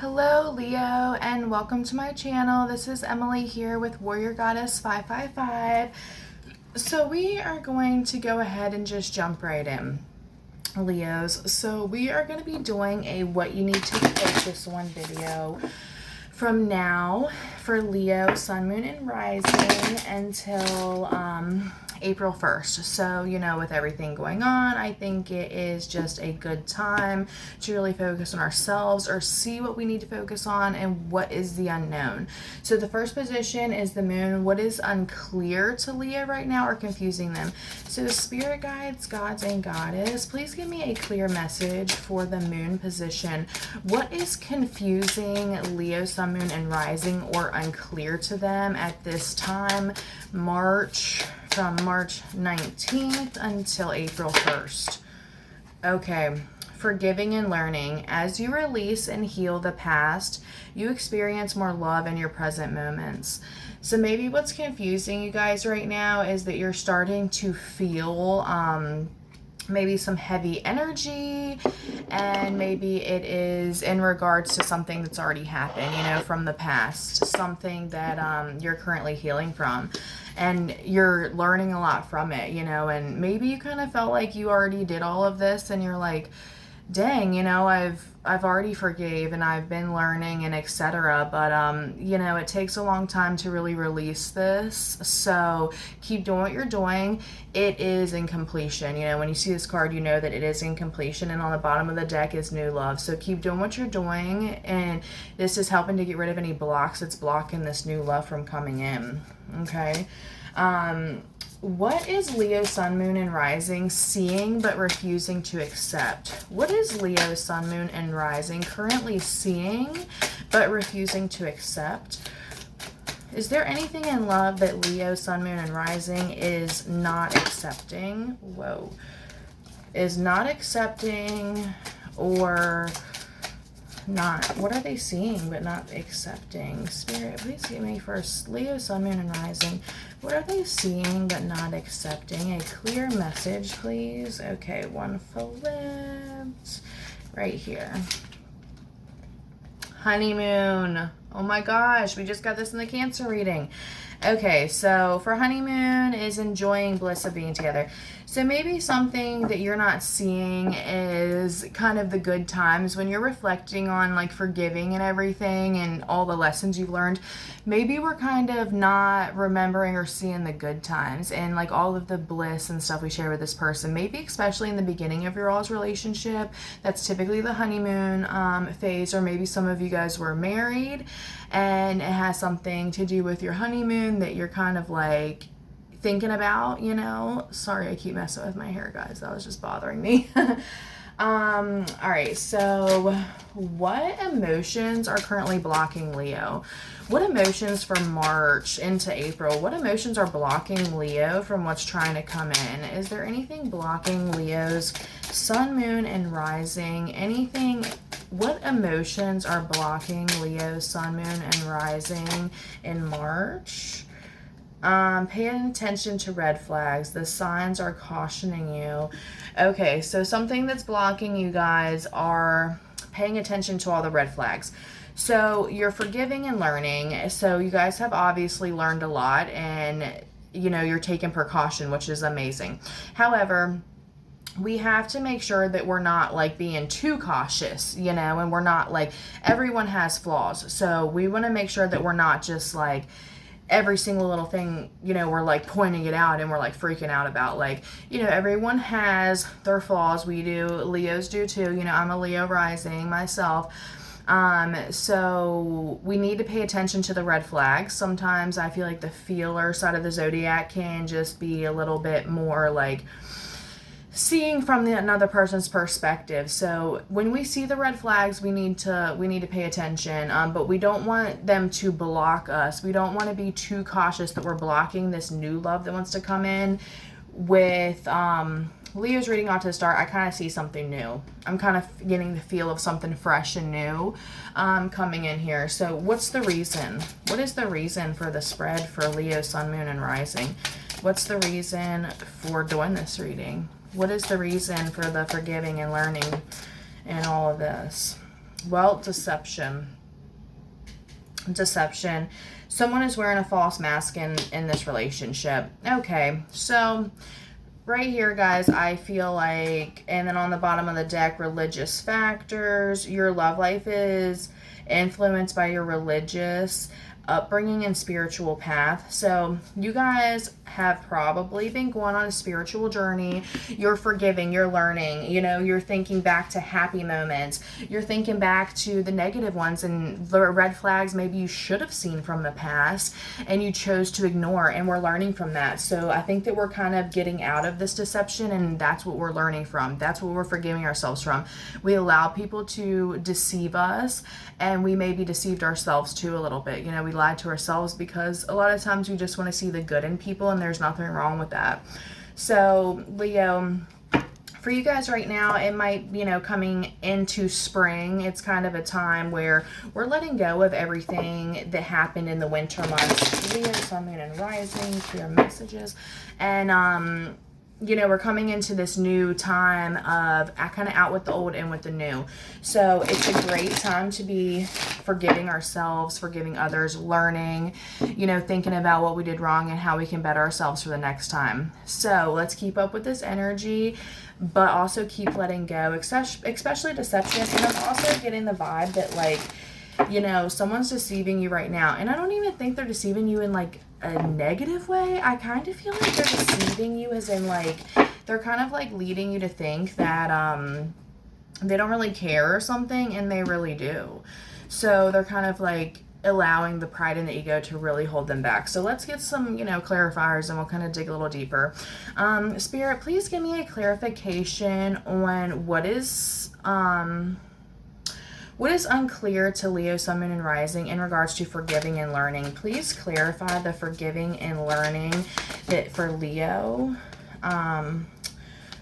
Hello Leo, and welcome to my channel. This is Emily here with Warrior Goddess 555. So we are going to go ahead and just jump right in, Leos. So we are going to be doing a what you need to focus on video from now for Leo, Sun, Moon, and Rising until April 1st. So, you know, with everything going on, I think it is just a good time to really focus on ourselves or see what we need to focus on and what is the unknown. So the first position is the moon. What is unclear to Leo right now or confusing them? So spirit guides, gods, and goddess, please give me a clear message for the moon position. What is confusing Leo, Sun, Moon, and Rising or unclear to them at this time, from March 19th until April 1st. Okay, forgiving and learning. As you release and heal the past, you experience more love in your present moments. So maybe what's confusing you guys right now is that you're starting to feel maybe some heavy energy, and maybe it is in regards to something that's already happened, you know, from the past, something that you're currently healing from, and you're learning a lot from it, you know, and maybe you kind of felt like you already did all of this and you're like, dang, you know, I've already forgave and I've been learning and etc. But, you know, it takes a long time to really release this. So keep doing what you're doing. It is in completion. You know, when you see this card, you know that it is in completion, and on the bottom of the deck is new love. So keep doing what you're doing. And this is helping to get rid of any blocks that's blocking this new love from coming in. Okay. What is Leo, Sun, Moon, and Rising seeing but refusing to accept? What is Leo, Sun, Moon, and Rising currently seeing but refusing to accept? Is there anything in love that Leo, Sun, Moon, and Rising is not accepting? Whoa. Is not accepting or not? What are they seeing but not accepting? Spirit, please give me first Leo, Sun, Moon, and Rising. What are they seeing but not accepting? A clear message, please. Okay, one flipped right here. Honeymoon. Oh my gosh, we just got this in the Cancer reading. Okay, so for honeymoon is enjoying bliss of being together. So maybe something that you're not seeing is kind of the good times when you're reflecting on like forgiving and everything and all the lessons you've learned. Maybe we're kind of not remembering or seeing the good times and like all of the bliss and stuff we share with this person. Maybe especially in the beginning of your all's relationship. That's typically the honeymoon phase, or maybe some of you guys were married and it has something to do with your honeymoon that you're kind of like thinking about, you know. Sorry, I keep messing with my hair, guys. That was just bothering me. All right, so what emotions are currently blocking Leo? What emotions from March into April? What emotions are blocking Leo from what's trying to come in? Is there anything blocking Leo's Sun, Moon, and Rising? Anything? What emotions are blocking Leo's Sun, Moon, and Rising in March? Pay attention to red flags. The signs are cautioning you. Okay, so something that's blocking you guys are paying attention to all the red flags. So you're forgiving and learning. So you guys have obviously learned a lot, and you know, you're taking precaution, which is amazing. However, we have to make sure that we're not like being too cautious, you know, and we're not like, everyone has flaws. So we want to make sure that we're not just like every single little thing, you know, we're like pointing it out and we're like freaking out about, like, you know, everyone has their flaws. We do. Leos do too. You know, I'm a Leo rising myself. So we need to pay attention to the red flags. Sometimes I feel like the feeler side of the zodiac can just be a little bit more like seeing from another person's perspective. So when we see the red flags, we need to pay attention, but we don't want them to block us. We don't want to be too cautious that we're blocking this new love that wants to come in. With Leo's reading off to the start, I kind of see something new. I'm kind of getting the feel of something fresh and new coming in here. So what's the reason? What is the reason for the spread for Leo, Sun, Moon, and Rising? What's the reason for doing this reading? What is the reason for the forgiving and learning and all of this? Well, deception. Deception. Someone is wearing a false mask in this relationship. Okay, so right here, guys, I feel like, and then on the bottom of the deck, religious factors. Your love life is influenced by your religious upbringing and spiritual path. So you guys have probably been going on a spiritual journey. You're forgiving, you're learning, you know, you're thinking back to happy moments, you're thinking back to the negative ones and the red flags maybe you should have seen from the past and you chose to ignore, and we're learning from that. So I think that we're kind of getting out of this deception, and that's what we're learning from. That's what we're forgiving ourselves from. We allow people to deceive us, and we may be deceived ourselves too a little bit. You know, we lie to ourselves because a lot of times we just want to see the good in people, and there's nothing wrong with that. So Leo, for you guys right now, it might, you know, coming into spring, it's kind of a time where we're letting go of everything that happened in the winter months. Leo, Sun, Moon, and Rising, clear messages. And, you know, we're coming into this new time of kind of out with the old, in with the new. So it's a great time to be forgiving ourselves, forgiving others, learning, you know, thinking about what we did wrong and how we can better ourselves for the next time. So let's keep up with this energy, but also keep letting go, especially deception. And I'm also getting the vibe that, like, you know, someone's deceiving you right now. And I don't even think they're deceiving you in, like, a negative way. I kind of feel like they're deceiving you as in, like, they're kind of, like, leading you to think that they don't really care or something, and they really do. So they're kind of, like, allowing the pride and the ego to really hold them back. So let's get some, you know, clarifiers, and we'll kind of dig a little deeper. Spirit, please give me a clarification on what is unclear to Leo, Sun, Moon, and Rising in regards to forgiving and learning. Please clarify the forgiving and learning that for Leo,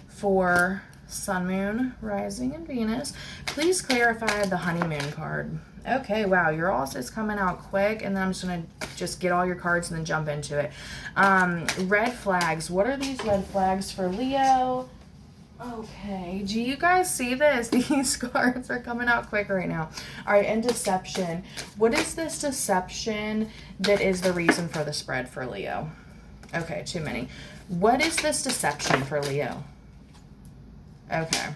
for Sun, Moon, Rising, and Venus. Please clarify the honeymoon card. Okay, wow, your all is coming out quick, and then I'm just going to get all your cards and then jump into it. Red flags. What are these red flags for Leo? Okay, do you guys see this? These cards are coming out quick right now. All right, and deception. What is this deception that is the reason for the spread for Leo? Okay, too many. What is this deception for Leo? Okay.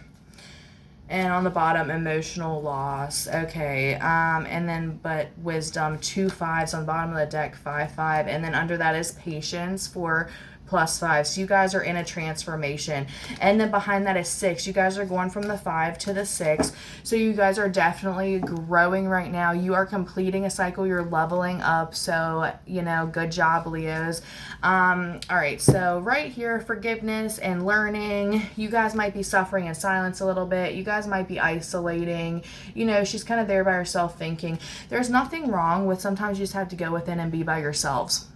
And on the bottom, emotional loss. Okay. And then, but wisdom, 2 5s on the bottom of the deck, 5 5. And then under that is patience for +5. So you guys are in a transformation. And then behind that is 6. You guys are going from the 5 to the 6. So you guys are definitely growing right now. You are completing a cycle. You're leveling up. So, you know, good job, Leos. All right. So right here, forgiveness and learning. You guys might be suffering in silence a little bit. You guys might be isolating. You know, she's kind of there by herself thinking. There's nothing wrong with sometimes you just have to go within and be by yourselves.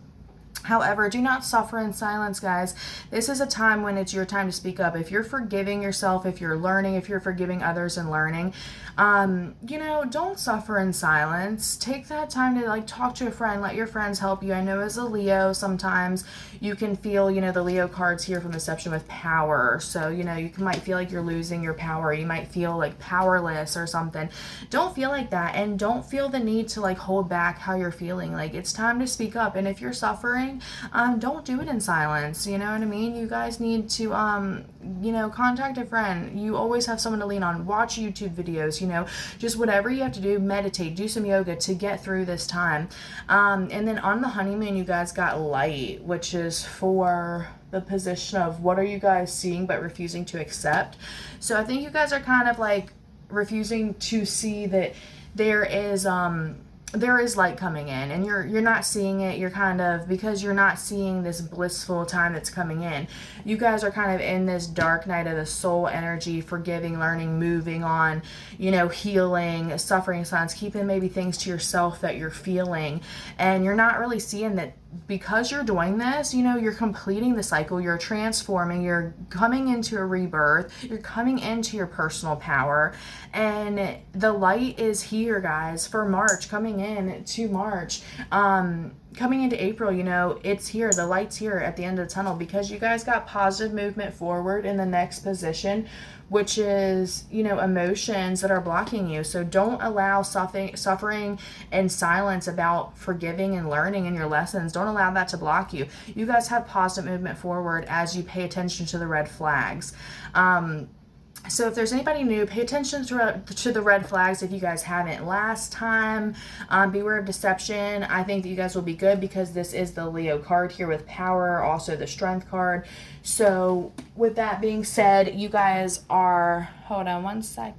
However, do not suffer in silence, guys. This is a time when it's your time to speak up. If you're forgiving yourself, if you're learning, if you're forgiving others and learning, you know, don't suffer in silence. Take that time to, like, talk to a friend. Let your friends help you. I know as a Leo, sometimes you can feel, you know, the Leo cards here from Deception with power. So, you know, you might feel like you're losing your power. You might feel like powerless or something. Don't feel like that, and don't feel the need to, like, hold back how you're feeling. Like, it's time to speak up. And if you're suffering, don't do it in silence. You know what I mean? You guys need to, you know, contact a friend. You always have someone to lean on. Watch YouTube videos, you know, just whatever you have to do. Meditate, do some yoga to get through this time. And then on the honeymoon, you guys got light, which is for the position of what are you guys seeing but refusing to accept. So I think you guys are kind of like refusing to see that there is light coming in, and you're not seeing it. You're kind of, because you're not seeing this blissful time that's coming in, you guys are kind of in this dark night of the soul energy, forgiving, learning, moving on, you know, healing, suffering silence, keeping maybe things to yourself that you're feeling, and you're not really seeing that because you're doing this, you know, you're completing the cycle, you're transforming, you're coming into a rebirth, you're coming into your personal power, and the light is here, guys, for March, coming in to March. coming into April, you know, it's here. The light's here at the end of the tunnel because you guys got positive movement forward in the next position, which is, you know, emotions that are blocking you. So don't allow suffering and silence about forgiving and learning in your lessons. Don't allow that to block you. You guys have positive movement forward as you pay attention to the red flags. So if there's anybody new, pay attention to the red flags if you guys haven't. Last time, beware of deception. I think that you guys will be good because this is the Leo card here with power, also the strength card. So with that being said, you guys are, hold on one sec.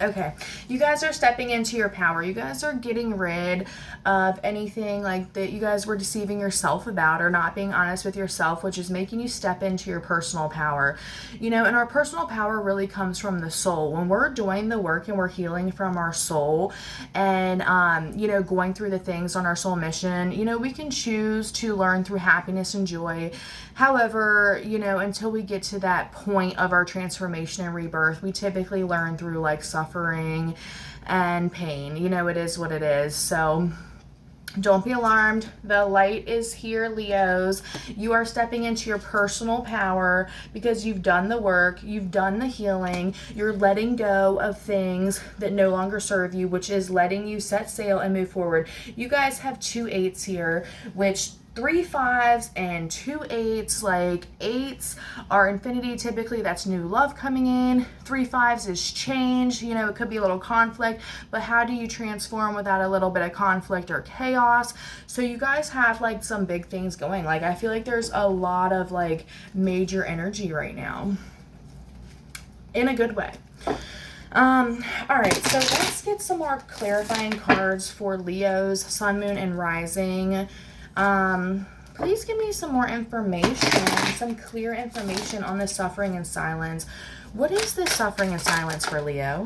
Okay, you guys are stepping into your power. You guys are getting rid of anything like that you guys were deceiving yourself about or not being honest with yourself, which is making you step into your personal power. You know, and our personal power really comes from the soul. When we're doing the work and we're healing from our soul and, you know, going through the things on our soul mission, you know, we can choose to learn through happiness and joy. However, you know, until we get to that point of our transformation and rebirth, we typically learn through like suffering and pain. You know, it is what it is. So don't be alarmed. The light is here, Leos. You are stepping into your personal power because you've done the work, you've done the healing, you're letting go of things that no longer serve you, which is letting you set sail and move forward. You guys have 2 8s here, which 3 5s and 2 8s, like 8s are infinity. Typically that's new love coming in. 3 5s is change. You know, it could be a little conflict, but how do you transform without a little bit of conflict or chaos? So you guys have like some big things going. Like I feel like there's a lot of like major energy right now in a good way. All right, so let's get some more clarifying cards for Leo's sun, moon, and rising. Please give me some more information, some clear information on the suffering and silence. What is this suffering and silence for Leo?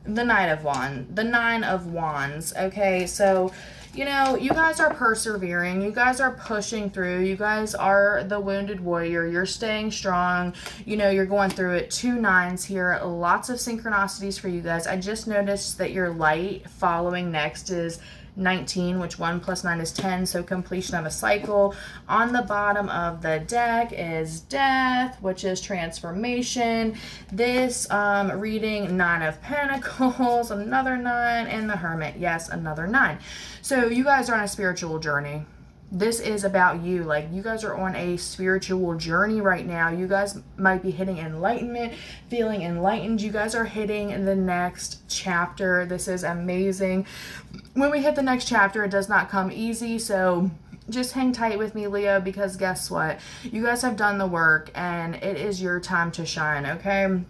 The Knight of Wands, the 9 of Wands. Okay, so, you know, you guys are persevering. You guys are pushing through. You guys are the wounded warrior. You're staying strong. You know, you're going through it. 2 9s here. Lots of synchronicities for you guys. I just noticed that your light following next is 19, which 1 plus 9 is 10, so completion of a cycle. On the bottom of the deck is death, which is transformation. This reading, 9 of Pentacles, another 9, and the Hermit, yes, another 9. So you guys are on a spiritual journey. This is about you. Like, you guys are on a spiritual journey right now. You guys might be hitting enlightenment, feeling enlightened. You guys are hitting the next chapter. This is amazing. When we hit the next chapter, it does not come easy. So just hang tight with me, Leo, because guess what? You guys have done the work and it is your time to shine, okay?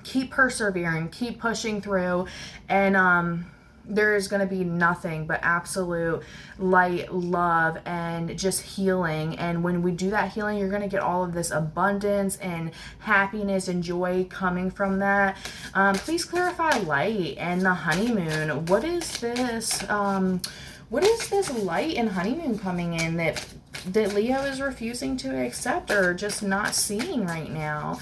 Keep persevering, keep pushing through, and there is going to be nothing but absolute light, love, and just healing. And when we do that healing, you're going to get all of this abundance and happiness and joy coming from that. Please clarify light and the honeymoon. What is this? What is this light and honeymoon coming in that Leo is refusing to accept or just not seeing right now?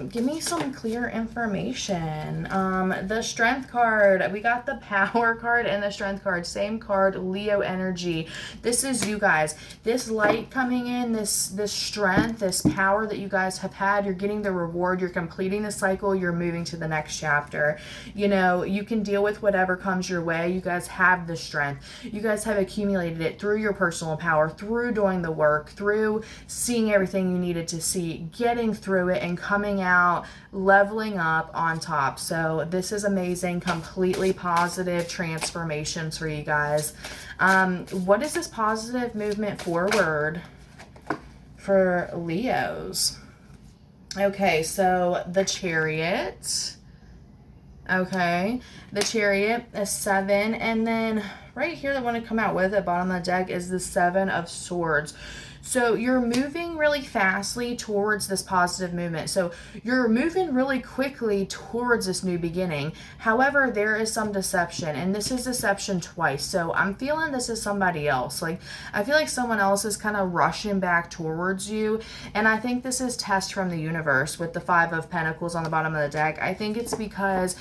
Give me some clear information. The strength card, we got the power card and the strength card, same card, Leo energy. This is you guys, this light coming in, this strength, this power that you guys have had. You're getting the reward, you're completing the cycle, you're moving to the next chapter. You know, you can deal with whatever comes your way. You guys have the strength. You guys have accumulated it through your personal power, through doing the work, through seeing everything you needed to see, getting through it and coming out, leveling up on top. So this is amazing, completely positive transformations for you guys. What is this positive movement forward for Leos? Okay, so the Chariot. Okay, the Chariot is 7, and then right here, the one to come out with at the bottom of the deck is the 7 of Swords. So you're moving really fastly towards this positive movement. So you're moving really quickly towards this new beginning. However, there is some deception, and this is deception twice. So I'm feeling this is somebody else. Like, I feel like someone else is kind of rushing back towards you. And I think this is test from the universe with the 5 of Pentacles on the bottom of the deck. I think it's because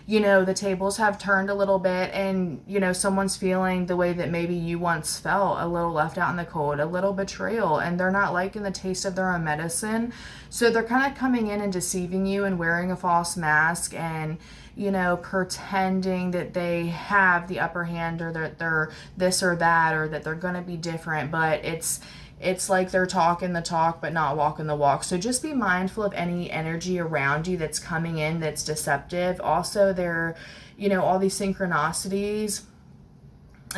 you know, the tables have turned a little bit, and, you know, someone's feeling the way that maybe you once felt, a little left out in the cold, a little betrayal, and they're not liking the taste of their own medicine. So they're kind of coming in and deceiving you and wearing a false mask and, you know, pretending that they have the upper hand, or that they're this or that, or that they're going to be different, but it's like they're talking the talk but not walking the walk. So just be mindful of any energy around you that's coming in that's deceptive. Also, there, you know, all these synchronicities.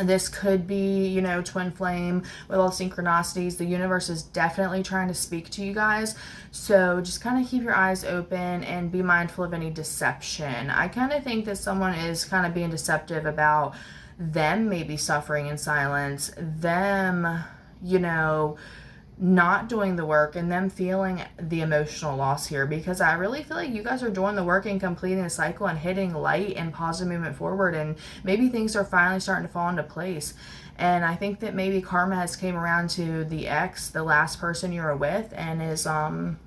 This could be, you know, twin flame with all synchronicities. The universe is definitely trying to speak to you guys. So just kind of keep your eyes open and be mindful of any deception. I kind of think that someone is kind of being deceptive about them maybe suffering in silence, them, you know, not doing the work, and them feeling the emotional loss here, because I really feel like you guys are doing the work and completing the cycle and hitting light and positive movement forward, and maybe things are finally starting to fall into place. And I think that maybe karma has came around to the ex, the last person you were with, and is kind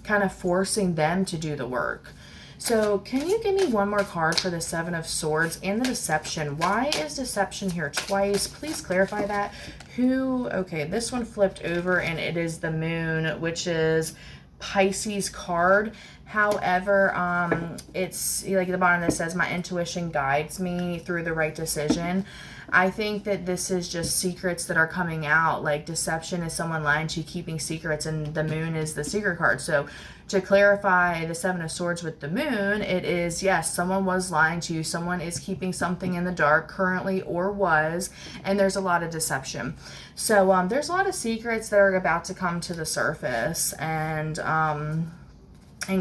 of forcing them to do the work. So can you give me one more card for the Seven of Swords and the deception? Why is deception here twice? Please clarify that. Okay, this one flipped over and it is the Moon, which is Pisces card. However, it's like at the bottom that says, my intuition guides me through the right decision. I think that this is just secrets that are coming out. Like deception is someone lying to you, keeping secrets, and the Moon is the secret card. So to clarify the Seven of Swords with the Moon, it is, yes, someone was lying to you. Someone is keeping something in the dark currently, or was, and there's a lot of deception. So there's a lot of secrets that are about to come to the surface and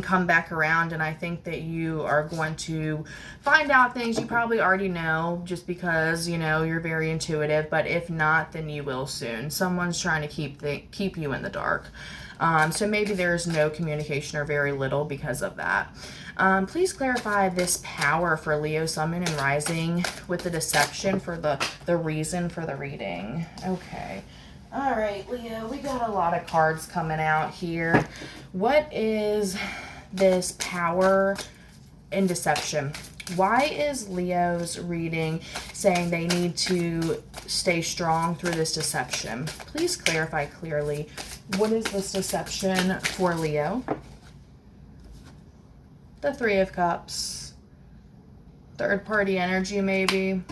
come back around, and I think that you are going to find out things you probably already know, just because, you know, you're very intuitive. But if not, then you will soon. Someone's trying to keep you in the dark. So maybe there's no communication or very little because of that. Please clarify this power for Leo, Sun, Moon, and Rising with the deception for the reason for the reading. Okay. All right, Leo, we got a lot of cards coming out here. What is this power and deception? Why is Leo's reading saying they need to stay strong through this deception? Please clarify clearly. What is this deception for Leo? The Three of Cups. Third party energy, maybe.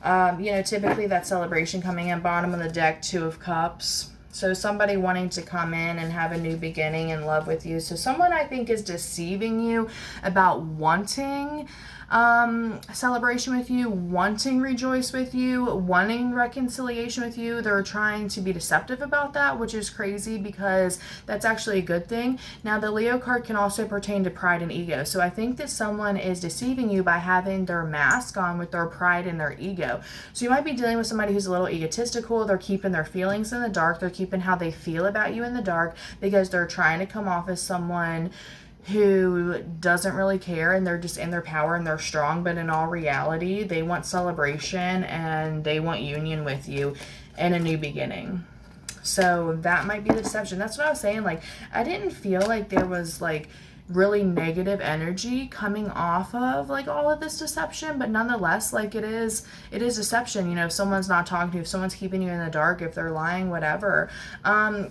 You know, typically that celebration coming in, bottom of the deck, Two of Cups. So somebody wanting to come in and have a new beginning in love with you. So someone, I think, is deceiving you about wanting celebration with you, wanting rejoice with you, wanting reconciliation with you. They're trying to be deceptive about that, which is crazy because that's actually a good thing. Now, the Leo card can also pertain to pride and ego. So I think that someone is deceiving you by having their mask on with their pride and their ego. So you might be dealing with somebody who's a little egotistical. They're keeping their feelings in the dark. They're keeping how they feel about you in the dark because they're trying to come off as someone who doesn't really care, and they're just in their power and they're strong, but in all reality, they want celebration and they want union with you and a new beginning. So that might be the deception. That's what I was saying. Like, I didn't feel like there was like really negative energy coming off of like all of this deception, but nonetheless, like it is deception. You know, if someone's not talking to you, if someone's keeping you in the dark, if they're lying, whatever.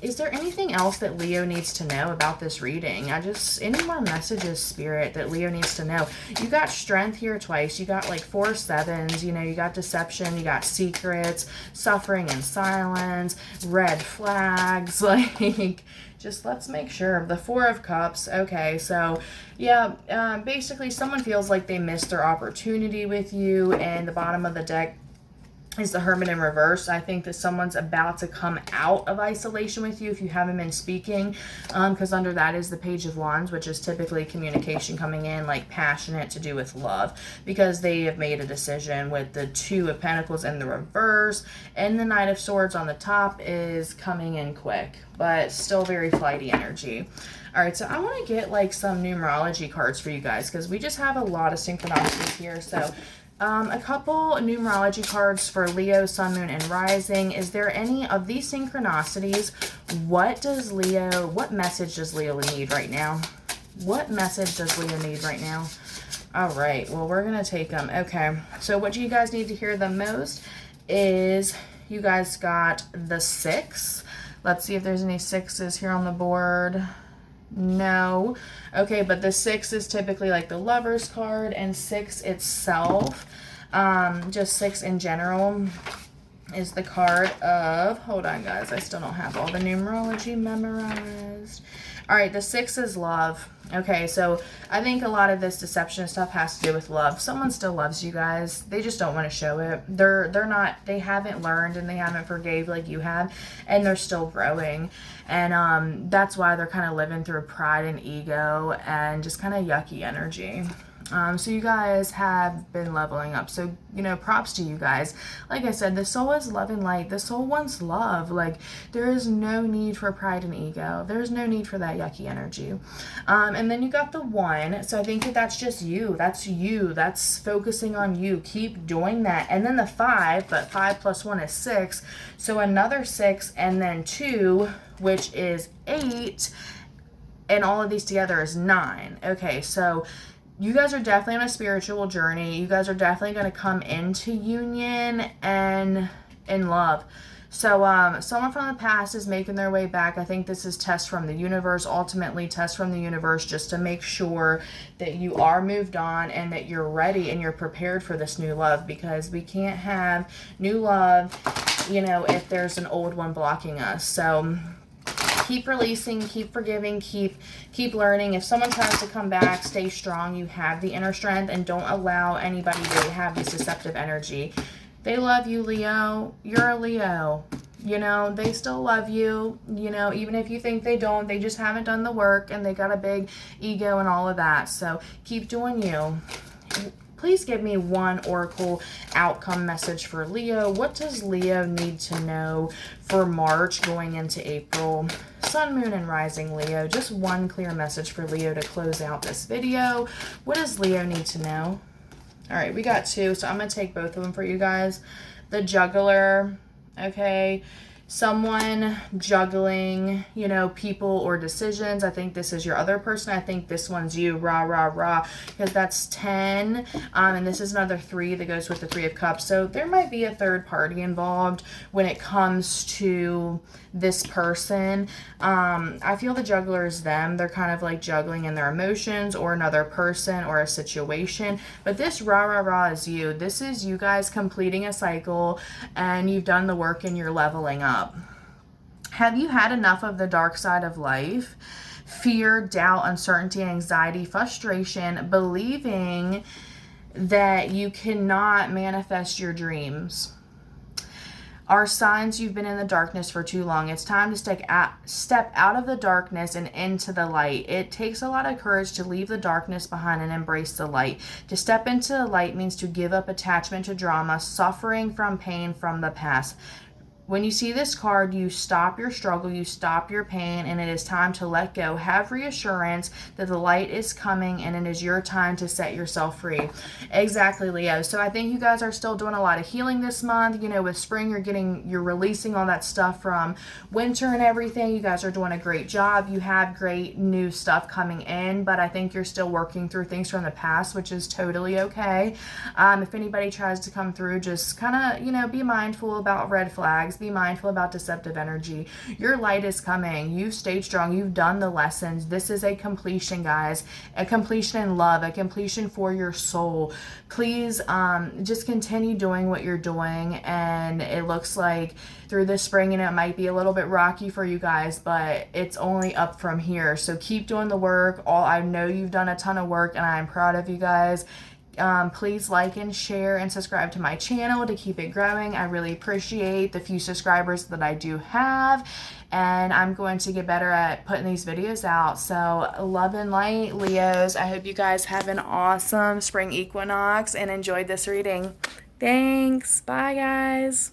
Is there anything else that Leo needs to know about this reading? Any more messages, Spirit, that Leo needs to know? You got strength here twice. You got like 4 sevens, you know, you got deception, you got secrets, suffering in silence, red flags, like just let's make sure. The 4 of Cups. Okay, so yeah, basically someone feels like they missed their opportunity with you, and the bottom of the deck is the Hermit in reverse. I think that someone's about to come out of isolation with you if you haven't been speaking, because under that is the Page of Wands, which is typically communication coming in, like passionate, to do with love, because they have made a decision with the 2 of Pentacles in the reverse, and the Knight of Swords on the top is coming in quick, but still very flighty energy. All right, so I want to get like some numerology cards for you guys, because we just have a lot of synchronicities here. So a couple numerology cards for Leo, Sun, Moon, and Rising. Is there any of these synchronicities? What message does Leo need right now? What message does Leo need right now? All right, well, we're going to take them. Okay, so what you guys need to hear the most is you guys got the 6. Let's see if there's any 6s here on the board. No. Okay, but the 6 is typically like the Lover's card, and 6 itself, just 6 in general, is the card of, hold on guys, I still don't have all the numerology memorized. All right, the 6 is love. Okay, so I think a lot of this deception stuff has to do with love. Someone still loves you guys. They just don't want to show it. They haven't learned and they haven't forgave like you have, and they're still growing. And that's why they're kind of living through pride and ego and just kind of yucky energy. So you guys have been leveling up. So, you know, props to you guys. Like I said, the soul is love and light. The soul wants love. Like, there is no need for pride and ego. There's no need for that yucky energy. And then you got the 1. So I think that that's just you. That's you. That's focusing on you. Keep doing that. And then the 5, but 5 plus 1 is 6. So another 6 and then 2, which is 8. And all of these together is 9. Okay, so you guys are definitely on a spiritual journey. You guys are definitely going to come into union and in love. So someone from the past is making their way back. I think this is test from the universe, ultimately test from the universe, just to make sure that you are moved on and that you're ready and you're prepared for this new love, because we can't have new love, you know, if there's an old one blocking us. So keep releasing, keep forgiving, keep learning. If someone tries to come back, stay strong. You have the inner strength, and don't allow anybody to have this deceptive energy. They love you, Leo. You're a Leo. You know, they still love you. You know, even if you think they don't, they just haven't done the work and they got a big ego and all of that. So keep doing you. Please give me one oracle outcome message for Leo. What does Leo need to know for March going into April? Sun, Moon, and Rising, Leo. Just one clear message for Leo to close out this video. What does Leo need to know? All right, we got 2, so I'm going to take both of them for you guys. The Juggler, okay. Someone juggling, you know, people or decisions. I think this is your other person. I think this one's you, rah, rah, rah, because that's 10. And this is another 3 that goes with the 3 of Cups. So there might be a third party involved when it comes to this person. I feel the Juggler is them. They're kind of like juggling in their emotions or another person or a situation. But this rah, rah, rah is you. This is you guys completing a cycle, and you've done the work and you're leveling up. Have you had enough of the dark side of life? Fear, doubt, uncertainty, anxiety, frustration, believing that you cannot manifest your dreams are signs you've been in the darkness for too long. It's time to step out of the darkness and into the light. It takes a lot of courage to leave the darkness behind and embrace the light. To step into the light means to give up attachment to drama, suffering from pain from the past. When you see this card, you stop your struggle, you stop your pain, and it is time to let go. Have reassurance that the light is coming and it is your time to set yourself free. Exactly, Leo. So I think you guys are still doing a lot of healing this month. You know, with spring, you're releasing all that stuff from winter and everything. You guys are doing a great job. You have great new stuff coming in, but I think you're still working through things from the past, which is totally okay. If anybody tries to come through, just kind of, you know, be mindful about red flags. Be mindful about deceptive energy. Your light is coming. You've stayed strong. You've done the lessons. This is a completion, guys. A completion in love. A completion for your soul. Please just continue doing what you're doing. And it looks like through this spring, and it might be a little bit rocky for you guys, but it's only up from here. So keep doing the work. I know you've done a ton of work, and I'm proud of you guys. Please like and share and subscribe to my channel to keep it growing. I really appreciate the few subscribers that I do have, and I'm going to get better at putting these videos out. So love and light, Leos. I hope you guys have an awesome spring equinox and enjoyed this reading. Thanks. Bye, guys.